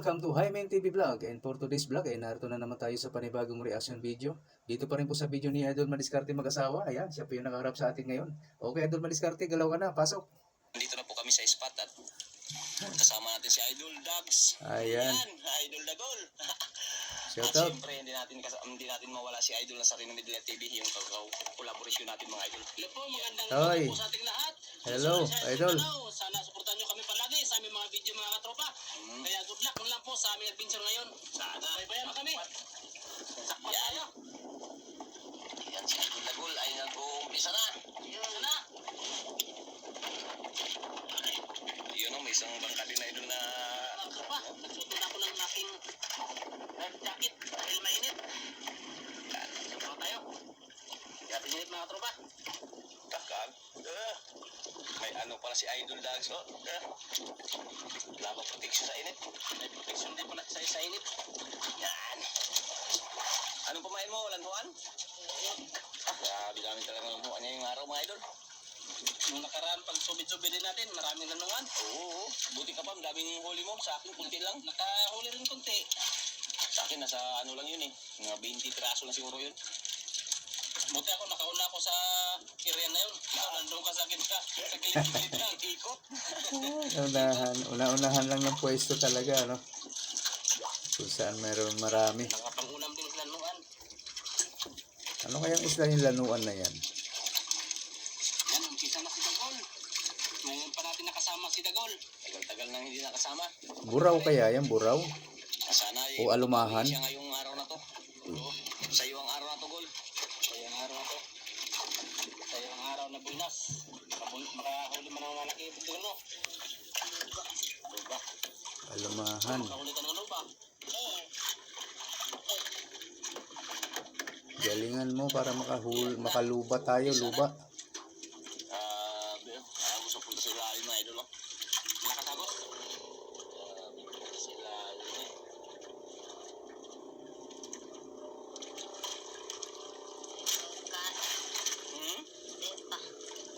Welcome to Hymen TV Vlog, and for today's vlog ay narito na naman tayo sa panibagong reaction video. Dito pa rin po sa video ni Idol Madiskarte mag-asawa. Ayan, siya po yung nakaharap sa atin ngayon. Okay, Idol Madiskarte, galaw ka na, pasok. Dito na po kami sa spot at kasama natin si Idol Dags. Ayan. Idol Dagol. Shout At out. siyempre, hindi natin mawala si Idol na sa Rino Media TV, yung collaboration natin mga idol. Hello po, magandang Hoy. po sa ating lahat. Hello, Idol. Sana suportahan nyo kami palagi sa aming mga video mga katropa. Kaya good luck lang po sa aming adventure ngayon. Sana. Baybayan na kami. Yan. Yan si Idol Dagol ay nag-uumpisa na. Sana. Yun o, may isang bangka din na idol na... Nagsuto na ako ng aking jacket dahil mainit. Yan. Siyempre tayo. Kaya pinilip mga tropa. Takag. May ano pala si Idol Dags. Wala pa protection sa init. May protection din pala sa init. Yan. Anong pamain mo? Lanhuan? Grabe namin talaga lanhuan niya yung araw mga idol. Nung nakaraan, pag subid-subid din natin, maraming lanungan. Oo. Buti ka pa, daming huli mo. Sa akin, kunti lang. Nakahuli rin kunti. Sa akin, nasa ano lang yun eh. Mga 20 piraso na siguro yun. Buti ako, nakauna ako sa area na yun. Nandun ka sa akin ka. Sa kilid-kilid ka. Ikot. Una-unahan lang ng pwesto talaga, ano? Kung saan meron marami. Nakapangunam din sa lanungan. Ano kayang isla yung lanuan na yan? Yan, umpisa na si Dagol. Ngayon pa natin nakasama si Dagol. Tagal-tagal nang hindi nakasama. Buraw kaya yan, buraw? Sana O alumahan? siya ngayong araw na to. Oo. Sa iyo ang araw na to, Gol. Sa iyo ang araw na to. Sa iyo ang araw na buinas. Makahuli man ang malaki ito, no? Luba. Alumahan. Makahuli ka ng luba. Galingan mo para makaluba tayo, luba. Gusto punta sa ilalim na idol, no? Nakatagos. Sa ilalim eh.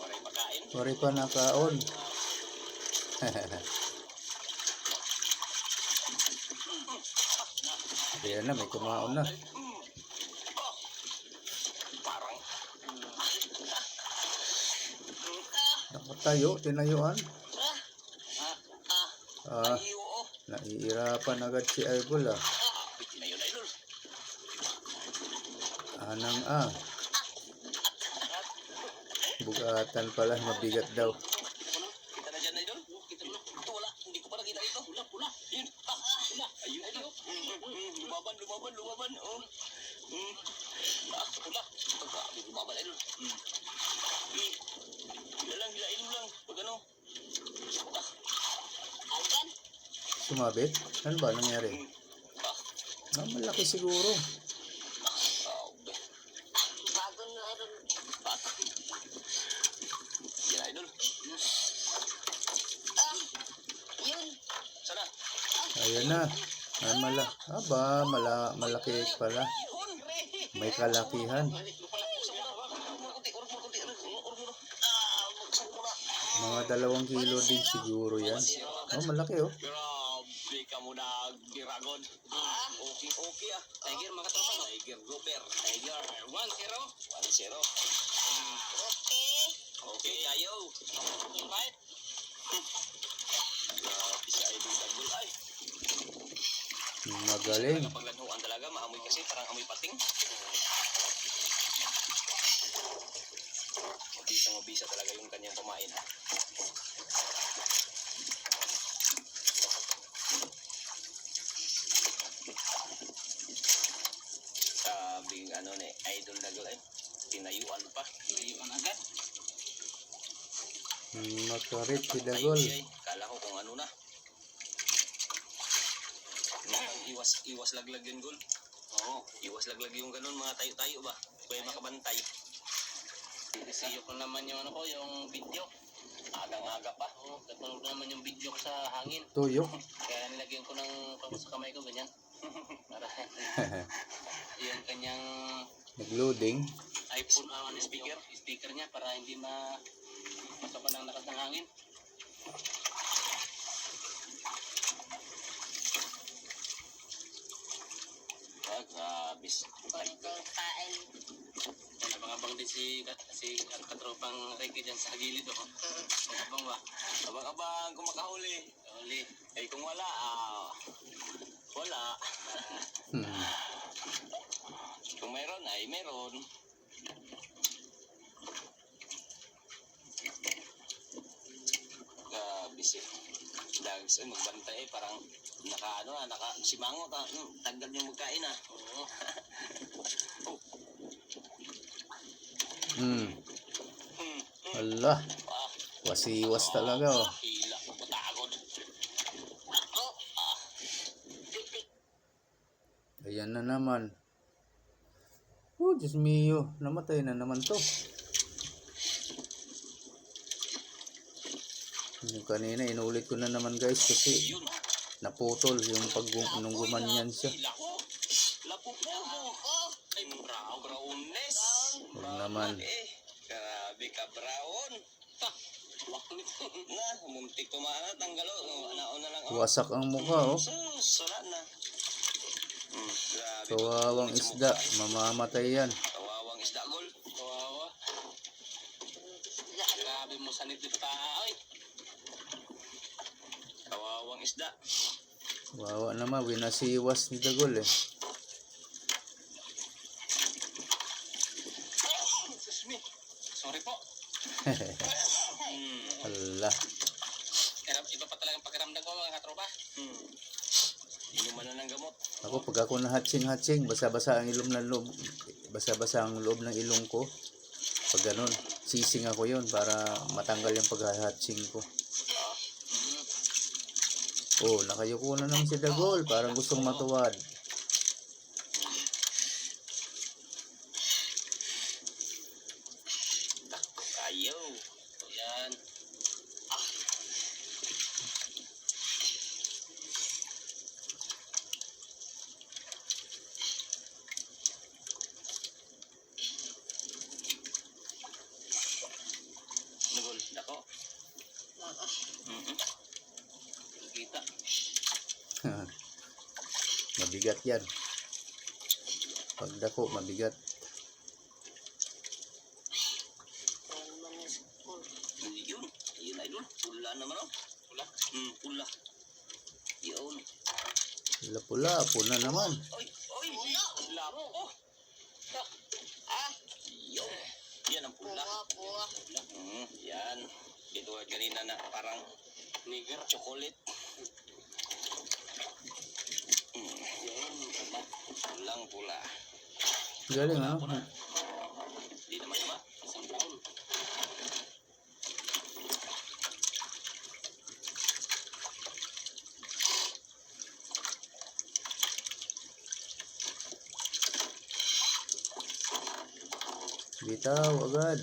Waray pagkain. Wari pa nakaon. Ayan na, may kumaon na. Parang. Nakatayo, tinayuan. Ah, Iyo, oh. naiirapan agad si Idol ah. Ayun, idol. Anang ah. Bugatan pala, mabigat daw. Kita na dyan, idol. Kita na. Ito, wala. Hindi ko pa nakita ito. Pula. Yun. Pula. Ayun, idol. Lumaban. Oh. Pula. Grabe, lumaban, idol. Ilainom lang. Pag ano. Algan. Sumabit? Ano ba nangyari? Malaki siguro. Bago na, idol. Bago. Yan, idol. Yun. Sana. Ayan na. Ay, malaki pala. May kalakihan. Mga 2 kilo din siguro yan. Oh, malaki oh. Grabe ka mo na, Giragon. Okay ah. Tiger, mga tropa, no? Tiger, Gooper. Tiger, 1-0. 1-0. Okay, ayaw. Invite. Grabe si Idol Dagol. Ay. Magaling. Paglanhuan talaga, maamoy kasi, parang amoy pating. Mabisa talaga yung kanyang pamain. Sabing ano ni Idol Dagol ay tinayuan pa. Tinayuan agad. Makarit si Dagol. Kala ko kung ano na. Iwas laglag yun, Gol. Oo, iwas laglag yung ganun, mga tayo-tayo ba? Kaya makabantay. Isiyo ko naman yung ano ko, yung video. Agang-aga pa. Oo, katulog naman yung video ko sa hangin. Tuyok. Kaya nilagyan ko ng sa kamay ko, ganyan. Para yung kanyang Nagloading. iPhone speaker niya para hindi masapan ang lakas ng hangin. labis. Kain. Abang-abang din si ang katropang Ricky dyan sa gilid. Oh. Abang ba? Abang-abang kung makahuli. Huli. Eh kung wala, wala. Kung mayroon, ay mayroon. Busy. Dags ay magbantay parang simangot tanggal yung magkain Oo. Ala, wasiwas talaga oh. Hila, patagod. Ayan na naman. Oh, Diyos mio, namatay na naman to. Yung kanina, inulit ko na naman guys kasi Yun. naputol yung nung gumanyan siya. Lapo po. Ay, brownness. Huwag naman. Grabe ka, brown. Na, muntik tumana, tanggalo. Nauna lang. Wasak ang mukha oh. Wala na. Grabe. Kawawang isda, mamamatay yan. Kawawang isda, gol. Kawawa. Grabe mo sanit dito tayo. Kawawang isda. Wawa naman, winasiwas ni Dagol eh. Excuse me. Sorry po. Ala. Iba pa talagang pakiramdam ko mga katropa. Inuman na ng gamot. Ako pag ako nahatsing-hatsing, basa-basa ang ilong ng loob, basa-basa ang loob ng ilong ko. Pag ganun, sising ako yun para matanggal yung paghahatsing ko. Oh, nakayuko na naman si Dagol, parang gustong matuwad. Ayaw. Yan. Nagol, dako. Kita. Mabigat yan. Pag dako, mabigat. Yun. Yun ay doon. Pula naman oh. Pula? Pula. Yun. Pula-pula, puna naman. Oy, oy. Lapo. Oh. Yun. Yan ang pula. Buwa. Yan. Ito kanina na parang nigger chocolate. Pulang pula. Galing ano? Di naman ba? Isang brown. Bitaw agad.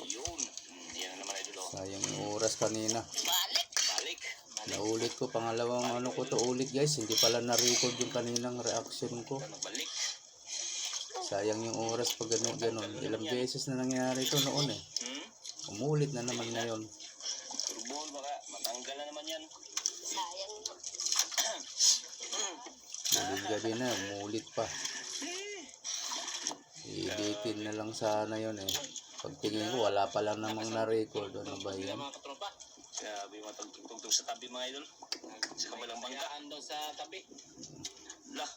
Yun. Yan na naman ay dulo. Sayang yung oras kanina. Balik. Balik. Naulit ko, pangalawang ano ko to ulit guys. Hindi pala na-record yung kaninang reaction ko. Balik. Sayang yung oras pag ganun. Ilang beses na nangyari to noon eh. Umulit na naman ngayon. Turbol baka matanggal na naman yan. Sayang. Gabi na, umulit pa. Editin na lang sana yun eh. Pagtingin ko, wala pa lang namang na-record. Ano ba yan? Mga katropa. Grabe matugtog sa tabi mga idol. Sa kabilang bangka. Daw sa tabi. Lah.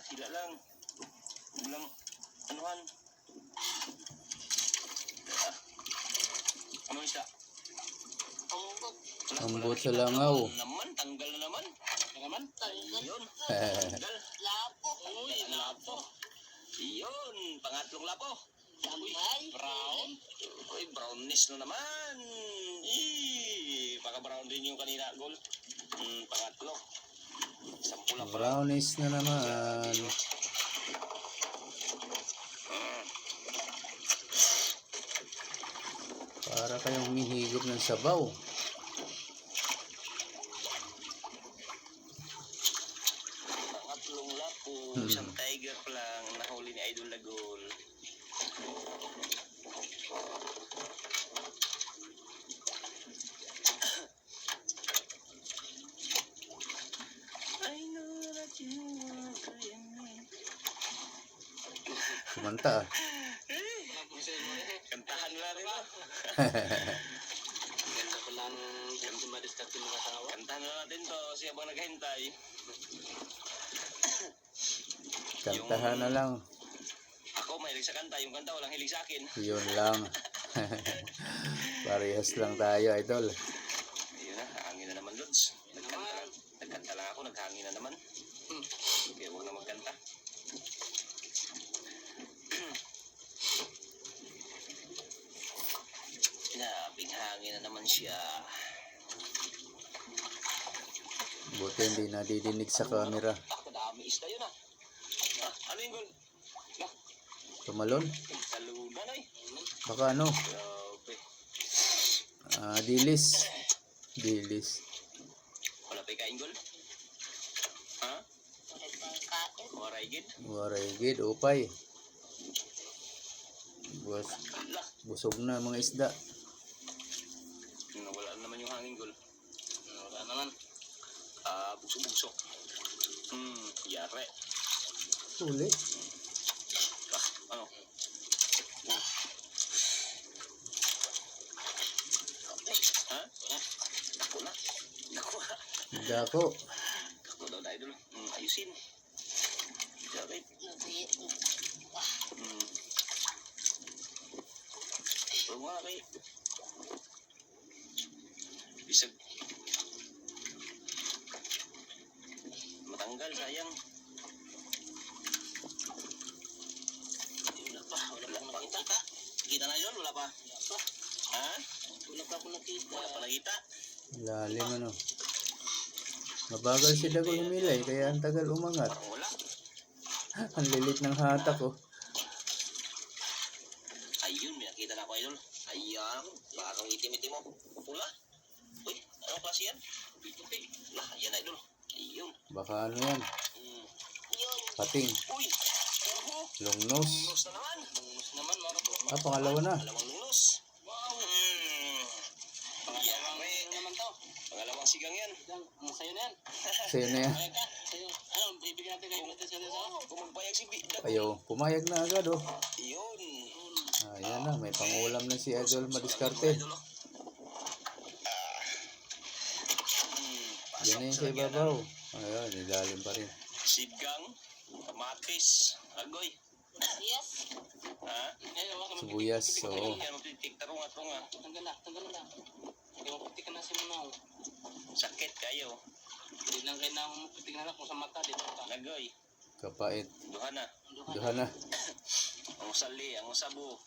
Hila lang. Bilang anuhan. Ano isda? Ambot. Ambot sa langaw. Naman, tanggal na naman. Naman? Tanggal. Yun. Tanggal. Lapo. Uy, lapo. Yun, pangatlong lapo. Tambay. Brown. Uy, brownish na naman. Baka brown din yung kanina, Gol. Pangatlo. Sampu lang pala. Brownies na naman. Para kayong humihigop ng sabaw. Pangatlong lapo. Isang tiger. Kumanta ah. Kantahan mo natin to. Ganda pala ng si Madiskarte mag-asawa. Kantahan na natin to. Siya bang naghihintay? Kantahan na lang. Ako mahilig sa kanta. Yung kanta walang hilig sa akin. Yun lang. Parehas lang tayo, idol. Ayun na, hangin na naman, Lods. Nagkanta lang ako, naghangin na naman. Kaya huwag na magkanta. Labing hangin na naman siya. Buti hindi nadidinig sa camera. Kadami isda yun ah. Ano yung gol? Tumalon. Talunan ay. Baka ano, Grabe. dilis. Dilis. Wala pa ikain gol? Ha? Kain. Waray gid? Warigid, upay. Ala. Busog na mga isda. Wala naman yung hangin gol. Wala naman. Busog-busog. Yare. Uli. Ano? Ha? Dako na. Dako ha. Dako. Dako daw na idol. Ayusin. Grabe. Oo nga kay. Bisag. Matanggal sayang. Wala pa nakita. Kita na yun, wala pa. Ha? Wala pa ako nakita. Wala pa nakita. Lalim ano. Mabagal si Dago humilay, kaya ang tagal umangat. Parang wala. Ang lilit ng hatak oh. Ayun, may nakita na ako idol. Ayan, parang itim-itim mo. Pula. Uy, anong klase yan? Puti. Lah, yan idol. Ayun. Baka ano yan, Yun. pating, Uy, long nose. lungos na naman. Lungos naman, mga bro. Pangalawa na. Pangalawang lungos. Wow. Pangalawang naman to. Pangalawang sigang yan. Sa'yo na yan. Sa'yo na yan. Ka. Sa'yo. Ano, ibigyan natin kayo natin sa'yo sa Kung magpayag si Bida. Ayaw, pumayag na agad oh. Yun. Ayan na, may pangulam na si Idol Madiskarte. Idol, oh. Yan na yung sa ibabaw. Ayun, nilalim pa rin. Sigang, kamatis, agoy. Yes. Ha? Ayun, wala ka Sibuyas, oo. Yan, magtitik, tarunga-tarunga. Tanggal na. Yung putik na si Munaw. Sakit kayo. Hindi lang kayo na putik na kung sa mata dito ka. Agoy. Kapait. Duha na. Duha na. Ang usali, ang usabo.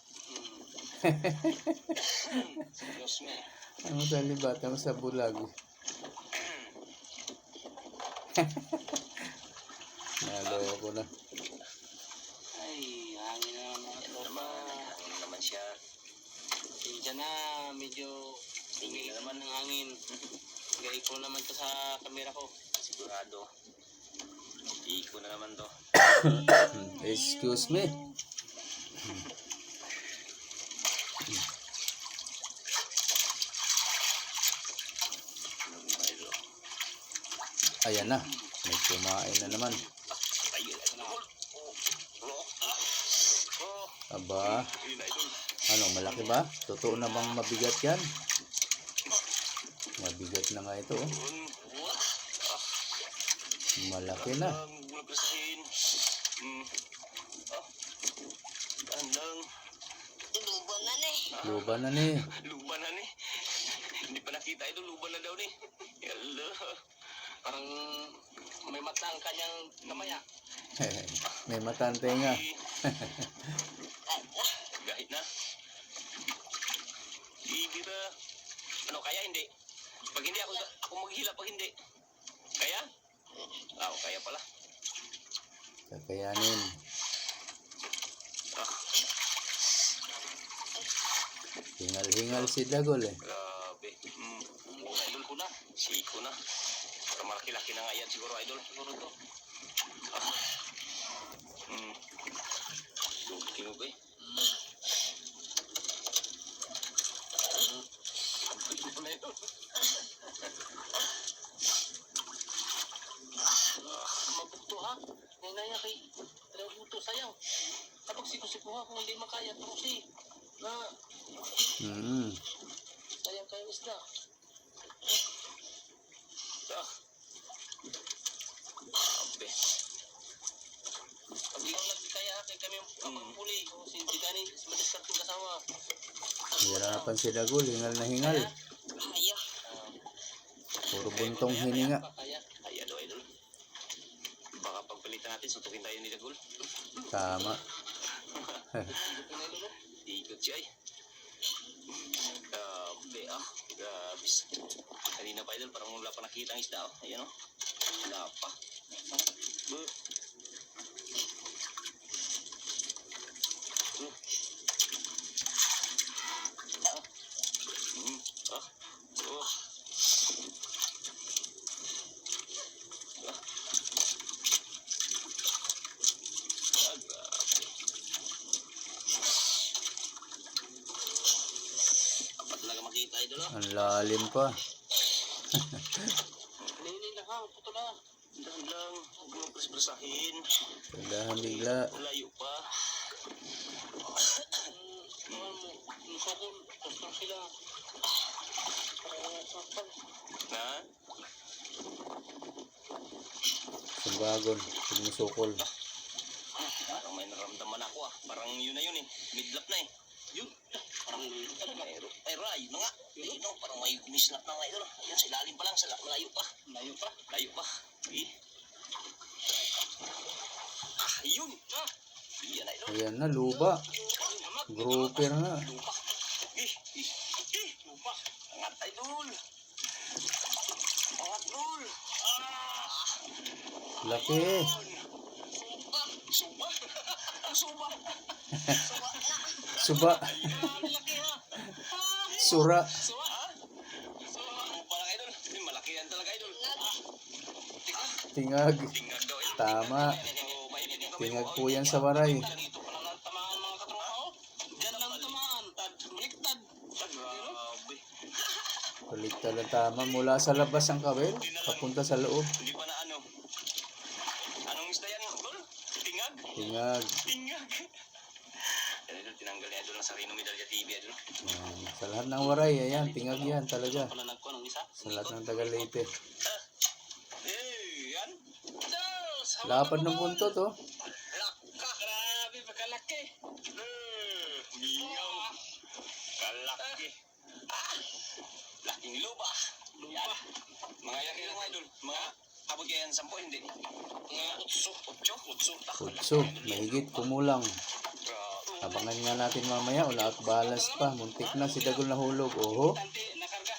Diyos me. Ang sa libat, ang sa bulag. Nalo ko na. Ay, hangin na naman. Yan naman, hangin naman siya. Diyan na, medyo tingin na naman ng hangin. Gay ko naman to sa kamera ko. Sigurado. Iko na naman to. Excuse me. Ayan na. May kumain na naman. Ayun, idol. Aba. Ayun, idol. Ano, malaki ba? Totoo na bang mabigat yan? Mabigat na nga ito oh. Malaki na. Bulag kasahin. Andang. Luban na ni. Luban na ni. Luban na ni. Hindi pa nakita ito, luban na daw ni. Hello. Parang may mata ang kanyang kamaya. May matante nga. Gahit na. Ibira. Ano, kaya hindi? Pag hindi, ako maghihila pag hindi. Kaya? Kaya pala. Kakayanin. Hingal-hingal si Dagol eh. Grabe. Idol ko na. Siko na. Para malaki-laki na nga yan siguro, idol. Siguro to. Lugi mo ba eh? Ito na ito. Mabukto ha. Ngayon kay buto sayaw. Kapag sikuha kung hindi makaya. Tapos na Hmm. sayang kayong isda. Grabe. Pag ikaw nagkaya, kay kami ang puli. Si Digani, si Madiskarte yung kasama. Hirapan si Dagol, hingal na hingal. Kaya. Puro buntong hininga. Kaya. Ay, idol. Baka pagpalitan natin, suntukin tayo ni Dagol. Tama. Ikot siya ay. Grabe Grabe. Kanina pa idol, parang wala pa nakita ang isda. Ayan o. Wala pa. Buh. Oh. Grabe. Dapat talaga makita idol. Ang lalim pa. Ninin lang ha, puto na. Dahan lang. Huwag mo pres-presahin. Tandahan bigla. Layo pa. Nusokol, kustong sila. Ha? Sumbagon. Sumusukol. Parang may naramdaman ako Parang yun na yun eh. Midlap na eh. Yun. Parang may rayo na nga. Ayun no, parang may kumislap na nga ito. Ayun, sa ilalim pa lang. Malayo pa. Layo pa. Eh. Ayun. Yan na ito. Ayan na, luba. Grouper nga. Lupa. Lupa. Angat idol. Angat dul. Laki. Suba. Suba. Suba. Sura. Suba lang idol. Malaki yan talaga idol. Tingag. Tingag daw idol. Tama. Oh, mainit yung kamay Tingag mo. po yan sa waray. Dito pa lang tamaan mga katropa. Diyan lang tamaan. Baliktad. Grabe. Baliktad ang tama. Mula sa labas ang kawel. Papunta sa loob. Hindi pa na ano. Anong isda yan idol? Tingag. Tingag. Tingag. Yan idol, tinanggal niya idol ng Sarino Medalya TV idol. Ayan. Sa lahat ng waray, ayan. Tingag yan talaga. Pala nagkuha ng isa. Sa lahat ng Tagalite. Yan. Lapad ng buntot, oh. Laka. Grabe, pagkalaki. Mingaw. Kalaki. Laking luba. Yan. Mga ilang ilang idol. Mga abot kaya yan 10, hindi. Mga 8. Kutso. Mahigit kumulang. Abangan nga natin mamaya. Wala at balas pa. Muntik na si Dagol na hulog. Oho. Tante, nakarga.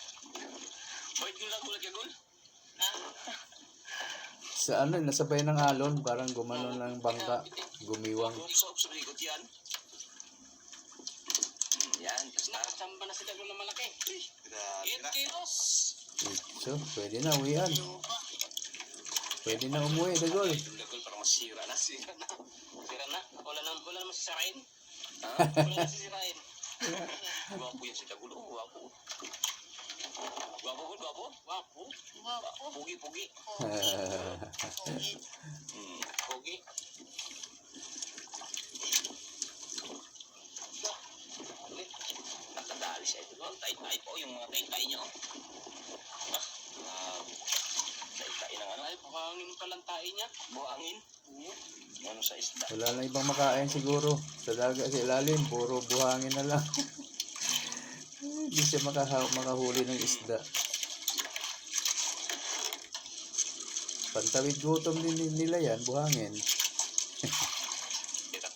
Wait, gul lang kulat ka gul. Sa ano, nasabay ng alon. Parang gumano ng bangka. Gumiwang. Usap sa bigot yan. Yan. Tapos na. Nakasamba na si Dagol na malaki. Grabe 8 na. kilos. Kutso. Pwede na uwian. Pwede na umuwi, Dagol. Dagol para masira na. Sira na. Wala na masisirain. Ha? Wala na sisirain. Gwapo yan si Dagol. Oh, gwapo. Gwapo gul, gwapo. Wapo. Pugi, pugi. Pogi. Nakadali siya ito. Tay-tay po yung mga tay-tay niya. Tay-tay ng ano. Ay, buhangin palang tae niya. Buhangin. Ano sa isda. Wala na ibang makain siguro. Sa dagat, sa ilalim. Puro buhangin na lang. Hindi siya makahuli ng isda. Pantawid gutom din nila yan, buhangin.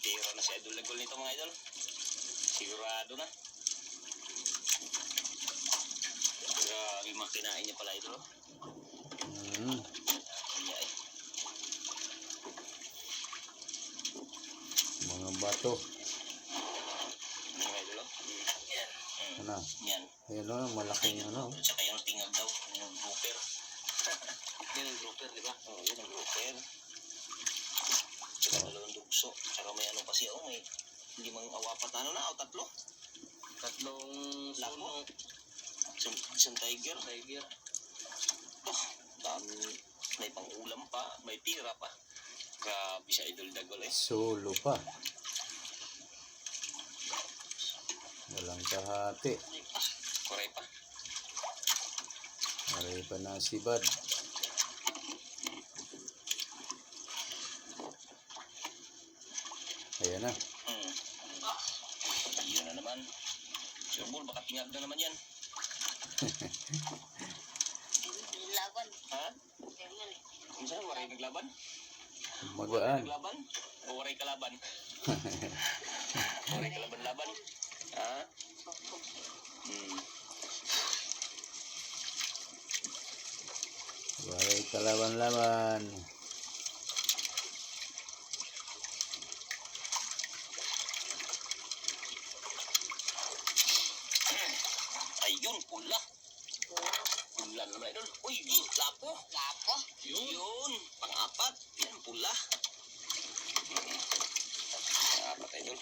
Tira na si Idol Dagol nito mga idol. Sigurado na. Grabe mga kinain niya pala idol. Hmm. Ay, Mga bato. mga idol. Yan. Ano? Yan. Ayun o, malaking ano. At saka yung tingag daw. Yung grouper. Yan ang grouper, di ba? Oo, yun ang grouper. Saka dalawang dugso. Saka may ano pa siya. May hindi mang awapat ano na. O tatlo. Tatlong Lako. Isang tiger. Tiger. Oh, dami. May pang-ulam pa. May tira pa. Grabe siya Idol Dagol eh. Solo pa. Walang kahati. Kuray pa. Aray pa na si Bad. Ayan na. Yun na naman. Sure ball, baka tingag na naman yan. Laban. Ha? Chairman. Minsan, waray naglaban? Magaan. Naglaban? O waray kalaban? Waray kalaban-laban? Ha? Waray kalaban-laban. Ayun, pula. Pula naman idol. Uy, lapo. Lapo. Yun, pang-apat. Yan, pula. Pang-apat idol.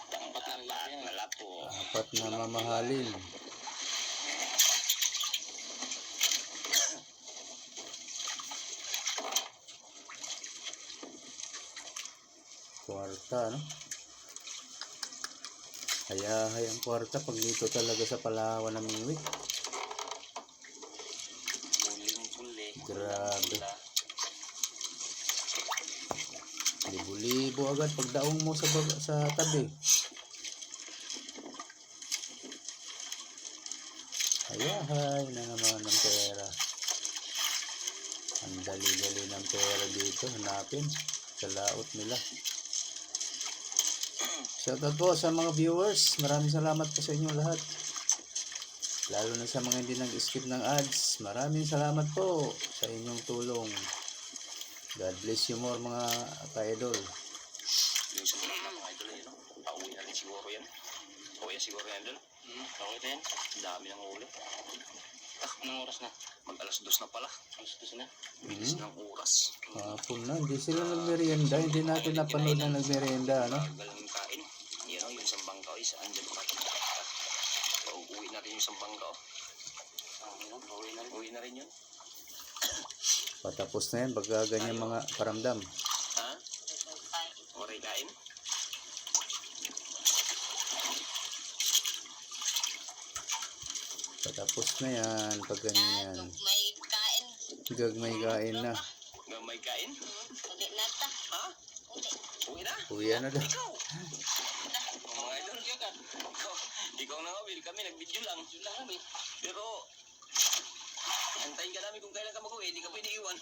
Pang-apat na lapo. Apat na mamahalin. Kwarta, no? Hayahay ang kwarta pag dito talaga sa Palawan ng Mingwit. Puling-puli. Grabe. Libo-libo agad pag daong mo sa tabi. Hayahay na naman ng pera. Ang dali-dali ng pera dito. Hanapin sa laot nila. Shoutout po sa mga viewers. Maraming salamat po sa inyo lahat. Lalo na sa mga hindi nag-skip ng ads. Maraming salamat po sa inyong tulong. God bless you more mga ka-idol. Yung sa mga idol yun, no? Pauwi na rin siguro yan. Pauwi na siguro yan, idol. Okay na yan. Ang dami ng huli. Anong oras na? Mag-alas 2 na pala. Alas 2 na. Bilis ng oras. Hapon na. Hindi sila nagmerienda. Hindi natin napanood na nagmerienda. Ano? Bagal ng kain. Yan o, yung isang bangka is andyan pa. Pauwi na rin yung isang bangka. Uwi na rin yun. Patapos na yan. Baga ganyan mga paramdam. Ha? Oray kain? Patapos na yan. Pag ganyan. May kain. Gagmay kain na. Gamay kain? Uli na ta. Ha? Uli. Uwi na? Uwi na daw. Ikaw? Mga idol, ikaw na nga, Will. Kami nag-video lang. Pero, antayin ka namin kung kailan ka mag-uwi. Hindi ka pwede iwan.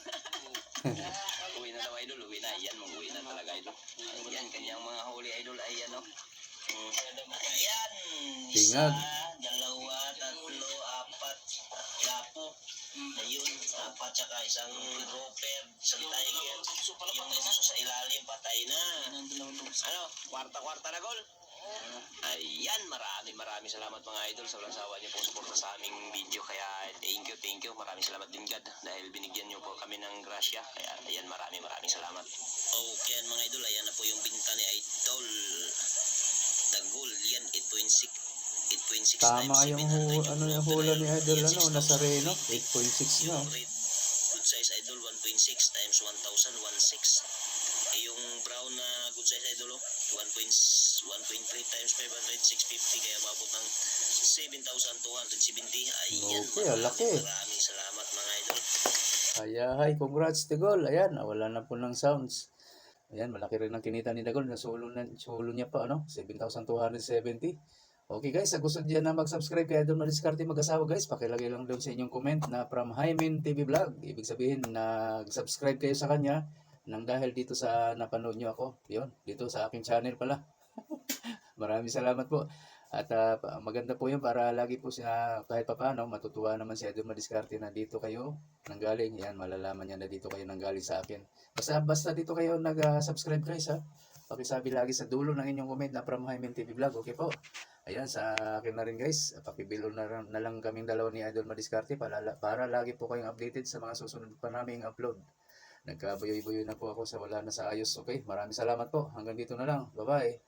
Uwi na daw, idol. Uwi na. Yan, mag-uwi na talaga, idol. Yan, kanyang mga huli, idol. Ayan, no? Ayan. Tingag. Dalawa, tatlo, apat. Lapo. Ayun, apat tsaka isang roper, isang tiger. Yung puso sa ilalim, patay na. Ano, kwarta-kwarta na gol? Ayan, maraming salamat mga idol sa walang sawa niyo pong suporta sa aming video. Kaya thank you. Maraming salamat din God dahil binigyan niyo po kami ng grasya. Kaya ayan, maraming salamat. Okay yan mga idol, ayan na po yung binta ni Idol. The goal, yan 8.6 Tama times yung 700 yung hula ni Idol. Ano, Nazareno. 8.6 na. yung red good size idol 1.6 times 1,000 1.6. Yung brown na good size idol 1.3 times 500 650 kaya mabot ng 7,270. Ayan, Okay, laki. maraming salamat mga idol. Hayahay. Congrats to Gol. Ayan, wala na po ng sounds. Ayan, malaki rin ang kinita ni Dagol. Solo niya pa, ano? 7,270. Okay guys, sa gusto diyan na mag-subscribe kay Idol Madiskarte mag-asawa guys, pakilagay lang doon sa inyong comment na from Hymen TV Vlog. Ibig sabihin nag-subscribe kayo sa kanya nang dahil dito sa napanood nyo ako. Yun, dito sa aking channel pala. Maraming salamat po. At maganda po yun para lagi po siya kahit papaano matutuwa naman si Idol Madiskarte na dito kayo nanggaling. Yan, malalaman niya na dito kayo nanggaling sa akin. Basta dito kayo nag-subscribe guys ha. Pakisabi lagi sa dulo ng inyong comment na from Hymen TV Vlog. Okay po. Ayan, sa akin na rin guys. Pakibilo na lang kaming dalawa ni Idol Madiskarte para lagi po kayong updated sa mga susunod pa naming upload. Nagkabuyoy-buyoy na po ako sa wala na sa ayos. Okay, maraming salamat po. Hanggang dito na lang. Bye-bye.